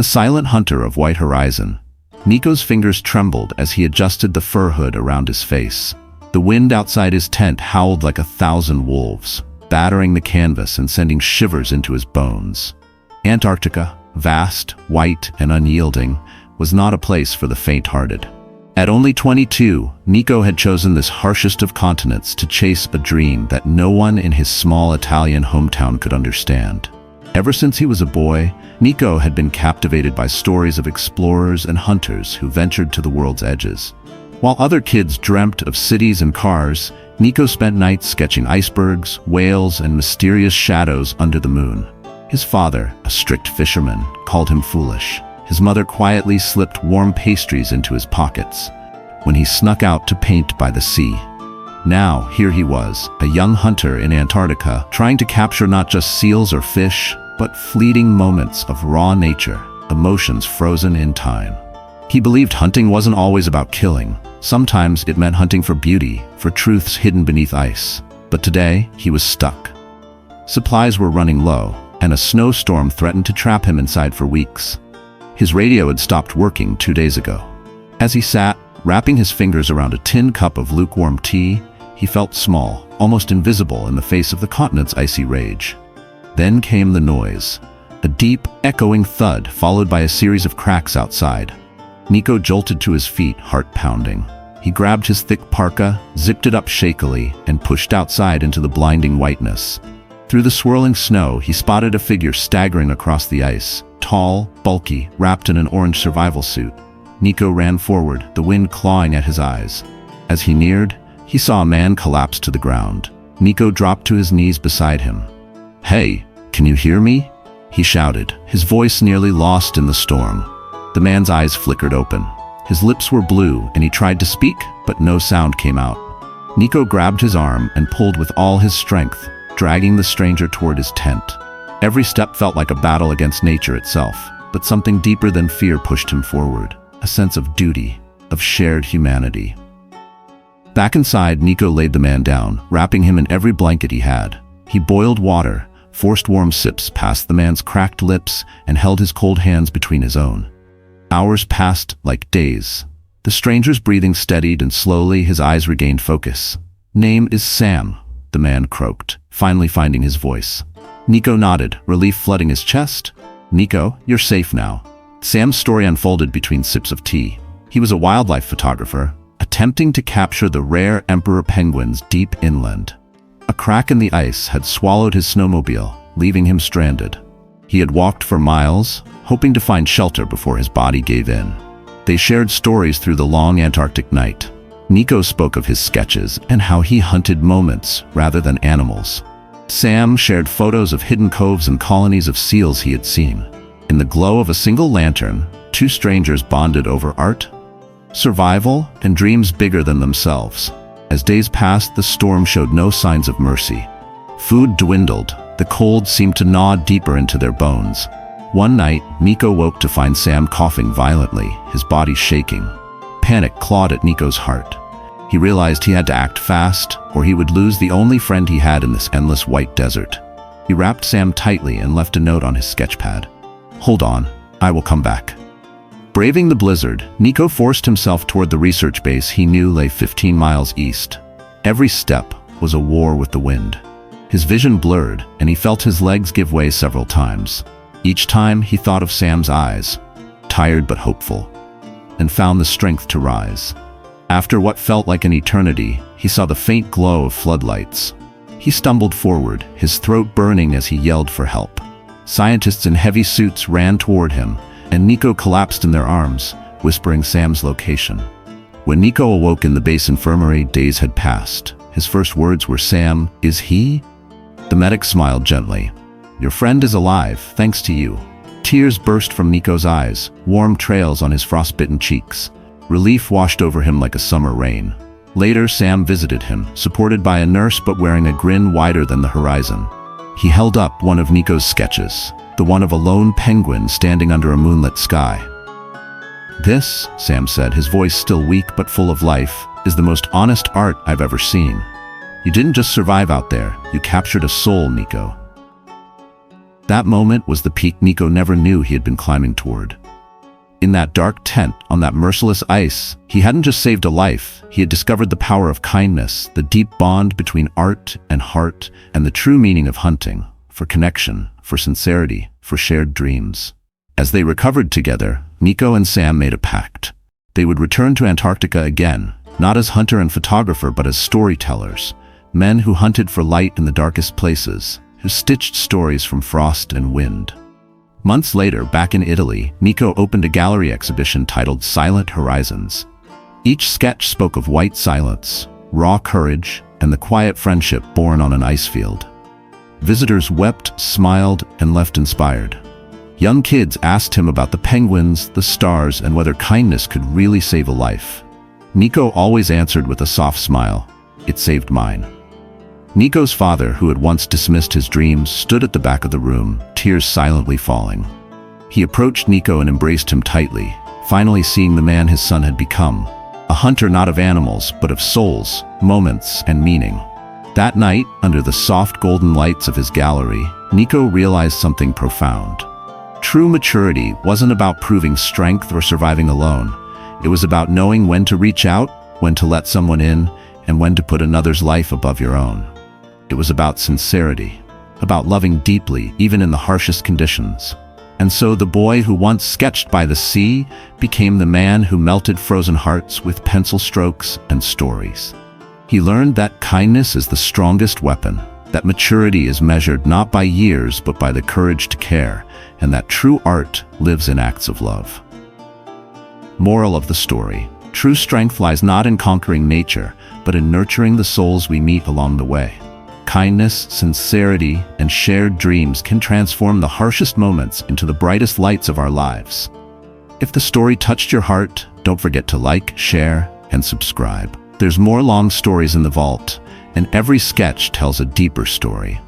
the silent hunter of white horizon. Nico's fingers trembled as he adjusted the fur hood around his face. The wind outside his tent howled like 1,000 wolves, battering the canvas and sending shivers into his bones. Antarctica, vast, white, and unyielding, was not a place for the faint-hearted. At only 22, Nico had chosen this harshest of continents to chase a dream that no one in his small Italian hometown could understand. Ever since he was a boy, Nico had been captivated by stories of explorers and hunters who ventured to the world's edges. While other kids dreamt of cities and cars, Nico spent nights sketching icebergs, whales, and mysterious shadows under the moon. His father, a strict fisherman, called him foolish. His mother quietly slipped warm pastries into his pockets when he snuck out to paint by the sea. Now, here he was, a young hunter in Antarctica, trying to capture not just seals or fish, but fleeting moments of raw nature, emotions frozen in time. He believed hunting wasn't always about killing. Sometimes it meant hunting for beauty, for truths hidden beneath ice. But today, he was stuck. Supplies were running low, and a snowstorm threatened to trap him inside for weeks. His radio had stopped working 2 days ago. As he sat, wrapping his fingers around a tin cup of lukewarm tea, he felt small, almost invisible in the face of the continent's icy rage. Then came the noise, a deep, echoing thud followed by a series of cracks outside. Nico jolted to his feet, heart pounding. He grabbed his thick parka, zipped it up shakily, and pushed outside into the blinding whiteness. Through the swirling snow, he spotted a figure staggering across the ice, tall, bulky, wrapped in an orange survival suit. Nico ran forward, the wind clawing at his eyes. As he neared, he saw a man collapse to the ground. Nico dropped to his knees beside him. "Hey, can you hear me?" he shouted, his voice nearly lost in the storm. The man's eyes flickered open. His lips were blue, and he tried to speak, but no sound came out. Nico grabbed his arm and pulled with all his strength, dragging the stranger toward his tent. Every step felt like a battle against nature itself, but something deeper than fear pushed him forward, a sense of duty, of shared humanity. Back inside, Nico laid the man down, wrapping him in every blanket he had. He boiled water, forced warm sips past the man's cracked lips, and held his cold hands between his own. Hours passed like days. The stranger's breathing steadied, and slowly his eyes regained focus. "Name is Sam," the man croaked, finally finding his voice. Nico nodded, relief flooding his chest. "Nico, you're safe now." Sam's story unfolded between sips of tea. He was a wildlife photographer, attempting to capture the rare emperor penguins deep inland. A crack in the ice had swallowed his snowmobile, leaving him stranded. He had walked for miles, hoping to find shelter before his body gave in. They shared stories through the long Antarctic night. Nico spoke of his sketches and how he hunted moments rather than animals. Sam shared photos of hidden coves and colonies of seals he had seen. In the glow of a single lantern, two strangers bonded over art, survival, and dreams bigger than themselves. As days passed, the storm showed no signs of mercy. Food dwindled. The cold seemed to gnaw deeper into their bones. One night, Nico woke to find Sam coughing violently, his body shaking. Panic clawed at Nico's heart. He realized he had to act fast, or he would lose the only friend he had in this endless white desert. He wrapped Sam tightly and left a note on his sketchpad. "Hold on, I will come back." Braving the blizzard, Nico forced himself toward the research base he knew lay 15 miles east. Every step was a war with the wind. His vision blurred, and he felt his legs give way several times. Each time he thought of Sam's eyes, tired but hopeful, and found the strength to rise. After what felt like an eternity, he saw the faint glow of floodlights. He stumbled forward, his throat burning as he yelled for help. Scientists in heavy suits ran toward him, and Nico collapsed in their arms, whispering Sam's location. When Nico awoke in the base infirmary, days had passed. His first words were, "Sam, is he?" The medic smiled gently. "Your friend is alive, thanks to you." Tears burst from Nico's eyes, warm trails on his frostbitten cheeks. Relief washed over him like a summer rain. Later, Sam visited him, supported by a nurse but wearing a grin wider than the horizon. He held up one of Nico's sketches, the one of a lone penguin standing under a moonlit sky. "This," Sam said, his voice still weak but full of life, "is the most honest art I've ever seen. You didn't just survive out there, you captured a soul, Nico." That moment was the peak Nico never knew he had been climbing toward. In that dark tent, on that merciless ice, he hadn't just saved a life, he had discovered the power of kindness, the deep bond between art and heart, and the true meaning of hunting, for connection, for sincerity, for shared dreams. As they recovered together, Nico and Sam made a pact. They would return to Antarctica again, not as hunter and photographer but as storytellers, men who hunted for light in the darkest places, who stitched stories from frost and wind. Months later, back in Italy, Nico opened a gallery exhibition titled Silent Horizons. Each sketch spoke of white silence, raw courage, and the quiet friendship born on an ice field. Visitors wept, smiled, and left inspired. Young kids asked him about the penguins, the stars, and whether kindness could really save a life. Nico always answered with a soft smile, "It saved mine." Nico's father, who had once dismissed his dreams, stood at the back of the room, tears silently falling. He approached Nico and embraced him tightly, finally seeing the man his son had become, a hunter not of animals, but of souls, moments, and meaning. That night, under the soft golden lights of his gallery, Nico realized something profound. True maturity wasn't about proving strength or surviving alone. It was about knowing when to reach out, when to let someone in, and when to put another's life above your own. It was about sincerity, about loving deeply, even in the harshest conditions. And so the boy who once sketched by the sea became the man who melted frozen hearts with pencil strokes and stories. He learned that kindness is the strongest weapon, that maturity is measured not by years but by the courage to care, and that true art lives in acts of love. Moral of the story: true strength lies not in conquering nature, but in nurturing the souls we meet along the way. Kindness, sincerity, and shared dreams can transform the harshest moments into the brightest lights of our lives. If the story touched your heart, don't forget to like, share, and subscribe. There's more long stories in the vault, and every sketch tells a deeper story.